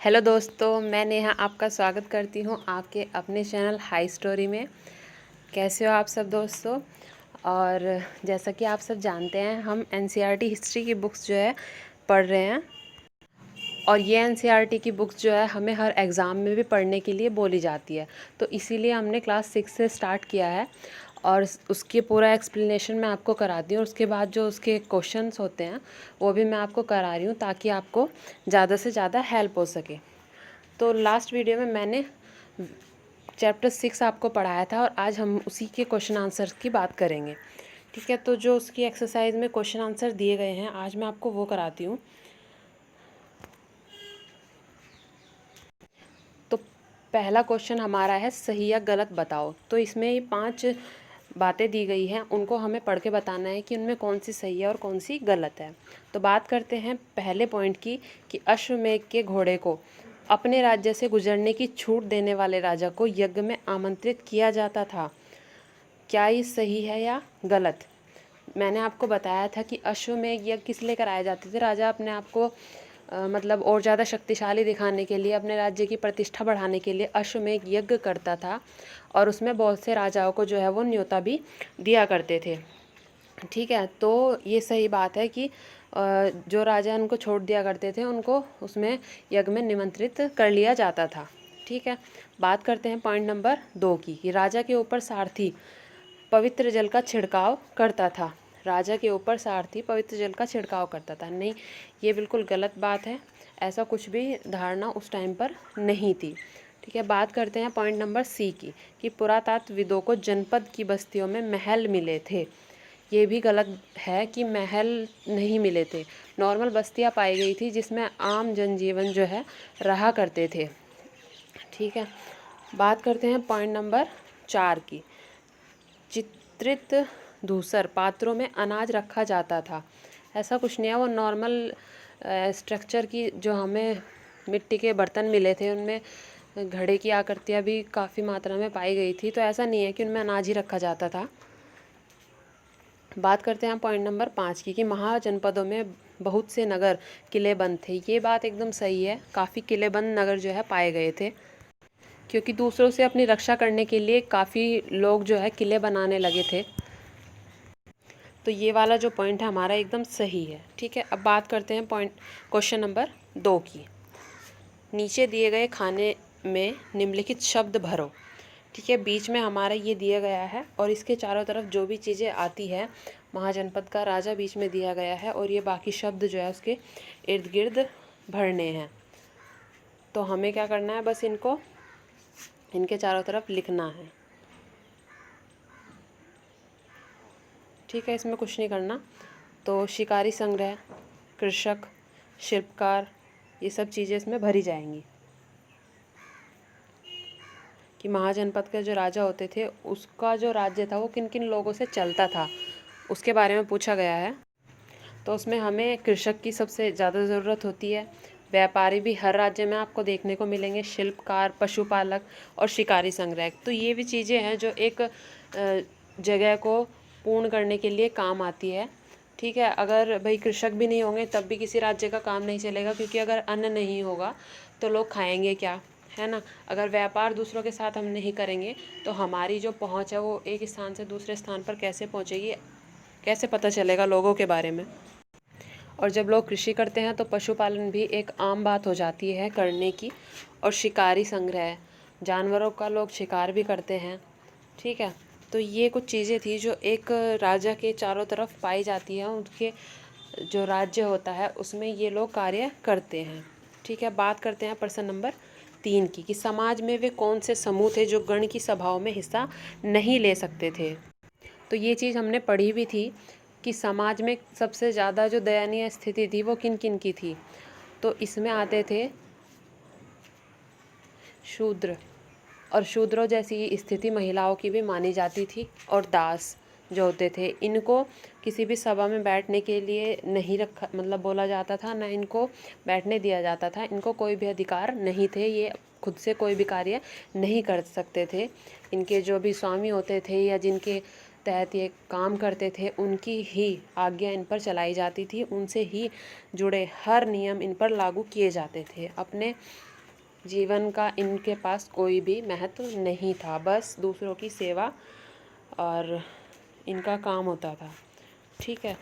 Hello दोस्तों, मैं नेहा आपका स्वागत करती हूँ आपके अपने चैनल हाई स्टोरी में। कैसे हो आप सब दोस्तों। और जैसा कि आप सब जानते हैं, हम एनसीईआरटी हिस्ट्री की बुक्स जो है पढ़ रहे हैं। और ये एनसीईआरटी की बुक्स जो है हमें हर एग्ज़ाम में भी पढ़ने के लिए बोली जाती है। तो इसीलिए हमने क्लास 6 से स्टार्ट किया है और उसकी पूरा एक्सप्लेनेशन मैं आपको कराती हूँ। और उसके बाद जो उसके क्वेश्चंस होते हैं वो भी मैं आपको करा रही हूँ, ताकि आपको ज़्यादा से ज़्यादा हेल्प हो सके। तो लास्ट वीडियो में मैंने चैप्टर 6 आपको पढ़ाया था और आज हम उसी के क्वेश्चन आंसर की बात करेंगे। ठीक है, तो जो उसकी एक्सरसाइज में क्वेश्चन आंसर दिए गए हैं आज मैं आपको वो कराती हूँ। तो पहला क्वेश्चन हमारा है, सही या गलत बताओ। तो इसमें ये 5 बातें दी गई हैं, उनको हमें पढ़ के बताना है कि उनमें कौन सी सही है और कौन सी गलत है। तो बात करते हैं पहले पॉइंट की कि अश्वमेध के घोड़े को अपने राज्य से गुजरने की छूट देने वाले राजा को यज्ञ में आमंत्रित किया जाता था। क्या ये सही है या गलत। मैंने आपको बताया था कि अश्वमेध यज्ञ किस लिए कराए जाते थे। राजा अपने आप को मतलब और ज़्यादा शक्तिशाली दिखाने के लिए, अपने राज्य की प्रतिष्ठा बढ़ाने के लिए अश्वमेध यज्ञ करता था। और उसमें बहुत से राजाओं को जो है वो न्योता भी दिया करते थे। ठीक है, तो ये सही बात है कि जो राजा उनको छोड़ दिया करते थे उनको उसमें यज्ञ में निमंत्रित कर लिया जाता था। ठीक है, बात करते हैं पॉइंट नंबर 2 की कि राजा के ऊपर सारथी पवित्र जल का छिड़काव करता था। राजा के ऊपर सारथी पवित्र जल का छिड़काव करता था, नहीं, ये बिल्कुल गलत बात है। ऐसा कुछ भी धारणा उस टाइम पर नहीं थी। ठीक है, बात करते हैं पॉइंट नंबर सी की कि पुरातत्वविदों को जनपद की बस्तियों में महल मिले थे। ये भी गलत है कि महल नहीं मिले थे। नॉर्मल बस्तियां पाई गई थी जिसमें आम जनजीवन जो है रहा करते थे। ठीक है, बात करते हैं पॉइंट नंबर 4 की। चित्रित धूसर पात्रों में अनाज रखा जाता था। ऐसा कुछ नहीं है, वो नॉर्मल स्ट्रक्चर की जो हमें मिट्टी के बर्तन मिले थे उनमें घड़े की आकृतियाँ भी काफ़ी मात्रा में पाई गई थी। तो ऐसा नहीं है कि उनमें अनाज ही रखा जाता था। बात करते हैं पॉइंट नंबर 5 की कि महाजनपदों में बहुत से नगर किलेबंद थे। ये बात एकदम सही है, काफ़ी किलेबंद नगर जो है पाए गए थे, क्योंकि दूसरों से अपनी रक्षा करने के लिए काफ़ी लोग जो है किले बनाने लगे थे। तो ये वाला जो पॉइंट है हमारा एकदम सही है। ठीक है, अब बात करते हैं पॉइंट क्वेश्चन नंबर 2 की। नीचे दिए गए खाने में निम्नलिखित शब्द भरो। ठीक है, बीच में हमारा ये दिया गया है और इसके चारों तरफ जो भी चीज़ें आती है, महाजनपद का राजा बीच में दिया गया है और ये बाकी शब्द जो है उसके इर्द गिर्द भरने हैं। तो हमें क्या करना है, बस इनको इनके चारों तरफ लिखना है। ठीक है, इसमें कुछ नहीं करना। तो शिकारी संग्रह, कृषक, शिल्पकार, ये सब चीज़ें इसमें भरी जाएंगी। कि महाजनपद के जो राजा होते थे उसका जो राज्य था वो किन किन लोगों से चलता था, उसके बारे में पूछा गया है। तो उसमें हमें कृषक की सबसे ज़्यादा ज़रूरत होती है। व्यापारी भी हर राज्य में आपको देखने को मिलेंगे, शिल्पकार, पशुपालक और शिकारी संग्रह। तो ये भी चीज़ें हैं जो एक जगह को पूर्ण करने के लिए काम आती है। ठीक है, अगर भाई कृषक भी नहीं होंगे तब भी किसी राज्य का काम नहीं चलेगा, क्योंकि अगर अन्न नहीं होगा तो लोग खाएंगे क्या, है ना। अगर व्यापार दूसरों के साथ हम नहीं करेंगे तो हमारी जो पहुंच है वो एक स्थान से दूसरे स्थान पर कैसे पहुंचेगी, कैसे पता चलेगा लोगों के बारे में। और जब लोग कृषि करते हैं तो पशुपालन भी एक आम बात हो जाती है करने की। और शिकारी संग्रह, जानवरों का लोग शिकार भी करते हैं। ठीक है, तो ये कुछ चीज़ें थी जो एक राजा के चारों तरफ पाई जाती हैं, उनके जो राज्य होता है उसमें ये लोग कार्य करते हैं। ठीक है, बात करते हैं प्रश्न नंबर 3 की कि समाज में वे कौन से समूह थे जो गण की सभाओं में हिस्सा नहीं ले सकते थे। तो ये चीज़ हमने पढ़ी भी थी कि समाज में सबसे ज़्यादा जो दयनीय स्थिति थी वो किन किन की थी। तो इसमें आते थे शूद्र, और शूद्रों जैसी स्थिति महिलाओं की भी मानी जाती थी। और दास जो होते थे, इनको किसी भी सभा में बैठने के लिए नहीं रखा, मतलब बोला जाता था, ना इनको बैठने दिया जाता था। इनको कोई भी अधिकार नहीं थे, ये खुद से कोई भी कार्य नहीं कर सकते थे। इनके जो भी स्वामी होते थे या जिनके तहत ये काम करते थे उनकी ही आज्ञा इन पर चलाई जाती थी, उनसे ही जुड़े हर नियम इन पर लागू किए जाते थे। अपने जीवन का इनके पास कोई भी महत्व नहीं था, बस दूसरों की सेवा और इनका काम होता था। ठीक है,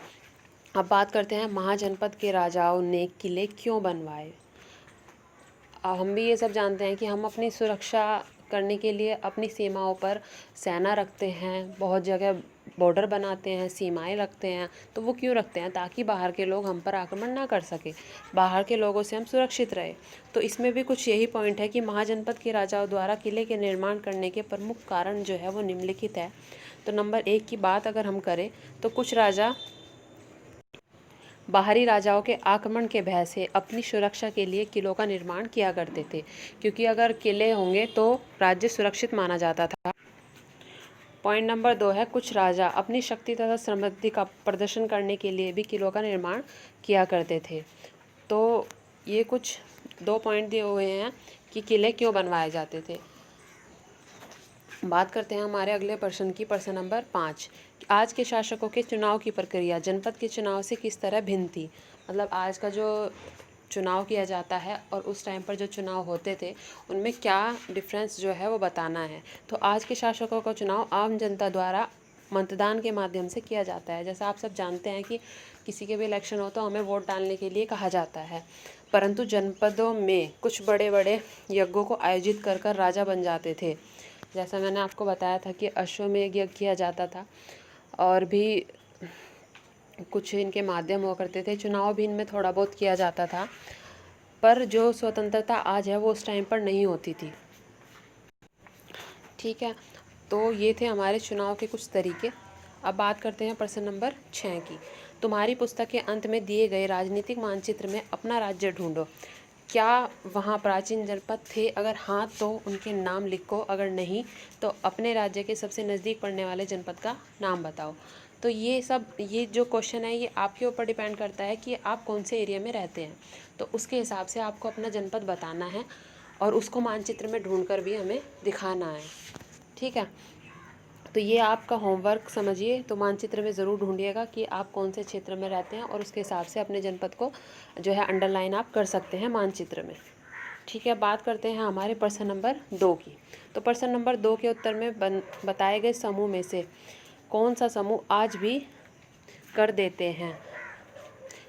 अब बात करते हैं महाजनपद के राजाओं ने किले क्यों बनवाए। हम भी ये सब जानते हैं कि हम अपनी सुरक्षा करने के लिए अपनी सीमाओं पर सेना रखते हैं, बहुत जगह बॉर्डर बनाते हैं, सीमाएं रखते हैं। तो वो क्यों रखते हैं? ताकि बाहर के लोग हम पर आक्रमण ना कर सके, बाहर के लोगों से हम सुरक्षित रहे। तो इसमें भी कुछ यही पॉइंट है कि महाजनपद के राजाओं द्वारा किले के निर्माण करने के प्रमुख कारण जो है वो निम्नलिखित है। तो नंबर 1 की बात अगर हम करें तो कुछ राजा बाहरी राजाओं के आक्रमण के भय से अपनी सुरक्षा के लिए किलों का निर्माण किया करते थे, क्योंकि अगर किले होंगे तो राज्य सुरक्षित माना जाता था। पॉइंट नंबर 2 है कुछ राजा अपनी शक्ति तथा समृद्धि का प्रदर्शन करने के लिए भी किलों का निर्माण किया करते थे। तो ये कुछ 2 पॉइंट दिए हुए हैं कि किले क्यों बनवाए जाते थे। बात करते हैं हमारे अगले प्रश्न की, प्रश्न नंबर 5। आज के शासकों के चुनाव की प्रक्रिया जनपद के चुनाव से किस तरह भिन्न थी। मतलब आज का जो चुनाव किया जाता है और उस टाइम पर जो चुनाव होते थे उनमें क्या डिफरेंस जो है वो बताना है। तो आज के शासकों का चुनाव आम जनता द्वारा मतदान के माध्यम से किया जाता है। जैसा आप सब जानते हैं कि किसी के भी इलेक्शन हो तो हमें वोट डालने के लिए कहा जाता है, परंतु जनपदों में कुछ बड़े बड़े यज्ञों को आयोजित कर कर राजा बन जाते थे। जैसा मैंने आपको बताया था कि अश्वमेध यज्ञ किया जाता था और भी कुछ इनके माध्यम हुआ करते थे। चुनाव भी इनमें थोड़ा बहुत किया जाता था, पर जो स्वतंत्रता आज है वो उस टाइम पर नहीं होती थी। ठीक है, तो ये थे हमारे चुनाव के कुछ तरीके। अब बात करते हैं प्रश्न नंबर 6 की। तुम्हारी पुस्तक के अंत में दिए गए राजनीतिक मानचित्र में अपना राज्य ढूंढो। क्या वहाँ प्राचीन जनपद थे? अगर हाँ तो उनके नाम लिखो, अगर नहीं तो अपने राज्य के सबसे नज़दीक पड़ने वाले जनपद का नाम बताओ। तो ये जो क्वेश्चन है ये आपके ऊपर डिपेंड करता है कि आप कौन से एरिया में रहते हैं। तो उसके हिसाब से आपको अपना जनपद बताना है और उसको मानचित्र में ढूंढ कर भी हमें दिखाना है। ठीक है, तो ये आपका होमवर्क समझिए। तो मानचित्र में ज़रूर ढूंढिएगा कि आप कौन से क्षेत्र में रहते हैं और उसके हिसाब से अपने जनपद को जो है अंडरलाइन आप कर सकते हैं मानचित्र में। ठीक है, बात करते हैं हमारे प्रश्न नंबर 2 की। तो प्रश्न नंबर 2 के उत्तर में बताए गए समूह में से कौन सा समूह आज भी कर देते हैं?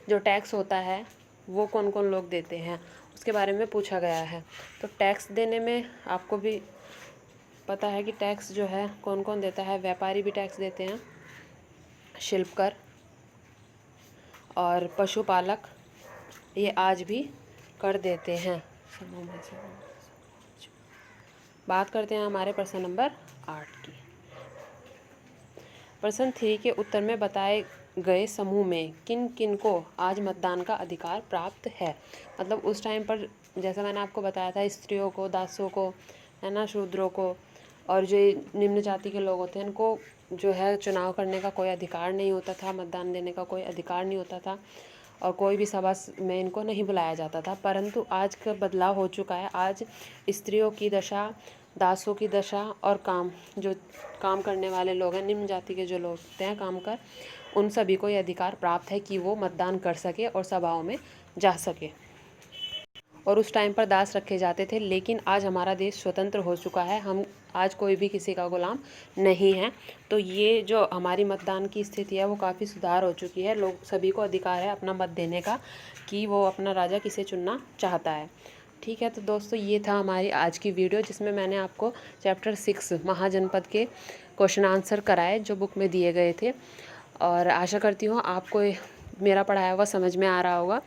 जो टैक्स होता है वो कौन कौन लोग देते हैं उसके बारे में पूछा गया है। तो टैक्स देने में आपको भी पता है कि टैक्स जो है कौन कौन देता है। व्यापारी भी टैक्स देते हैं, शिल्पकार और पशुपालक ये आज भी कर देते हैं। बात करते हैं हमारे प्रश्न नंबर 8 की। प्रश्न 3 के उत्तर में बताए गए समूह में किन किन को आज मतदान का अधिकार प्राप्त है। मतलब उस टाइम पर जैसा मैंने आपको बताया था, स्त्रियों को, दासों को, है ना, शूद्रों को और जो निम्न जाति के लोग होते हैं इनको जो है चुनाव करने का कोई अधिकार नहीं होता था, मतदान देने का कोई अधिकार नहीं होता था और कोई भी सभा में इनको नहीं बुलाया जाता था। परंतु आज का बदलाव हो चुका है। आज स्त्रियों की दशा, दासों की दशा और जो काम करने वाले लोग हैं, निम्न जाति के जो लोग होते हैं काम कर, उन सभी को ये अधिकार प्राप्त है कि वो मतदान कर सके और सभाओं में जा सके। और उस टाइम पर दास रखे जाते थे, लेकिन आज हमारा देश स्वतंत्र हो चुका है। हम आज कोई भी किसी का गुलाम नहीं है। तो ये जो हमारी मतदान की स्थिति है वो काफ़ी सुधार हो चुकी है। लोग सभी को अधिकार है अपना मत देने का कि वो अपना राजा किसे चुनना चाहता है। ठीक है, तो दोस्तों ये था हमारी आज की वीडियो जिसमें मैंने आपको चैप्टर 6 महाजनपद के क्वेश्चन आंसर कराए जो बुक में दिए गए थे। और आशा करती हूँ आपको मेरा पढ़ाया हुआ समझ में आ रहा होगा।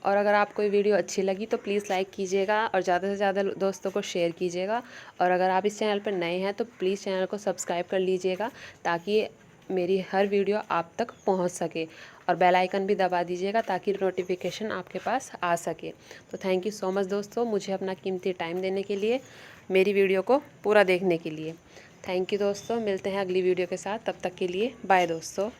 और अगर आपको ये वीडियो अच्छी लगी तो प्लीज़ लाइक कीजिएगा और ज़्यादा से ज़्यादा दोस्तों को शेयर कीजिएगा। और अगर आप इस चैनल पर नए हैं तो प्लीज़ चैनल को सब्सक्राइब कर लीजिएगा ताकि मेरी हर वीडियो आप तक पहुंच सके। और बेल आइकन भी दबा दीजिएगा ताकि नोटिफिकेशन आपके पास आ सके। तो थैंक यू सो मच दोस्तों, मुझे अपना कीमती टाइम देने के लिए, मेरी वीडियो को पूरा देखने के लिए। थैंक यू दोस्तों, मिलते हैं अगली वीडियो के साथ। तब तक के लिए बाय दोस्तों।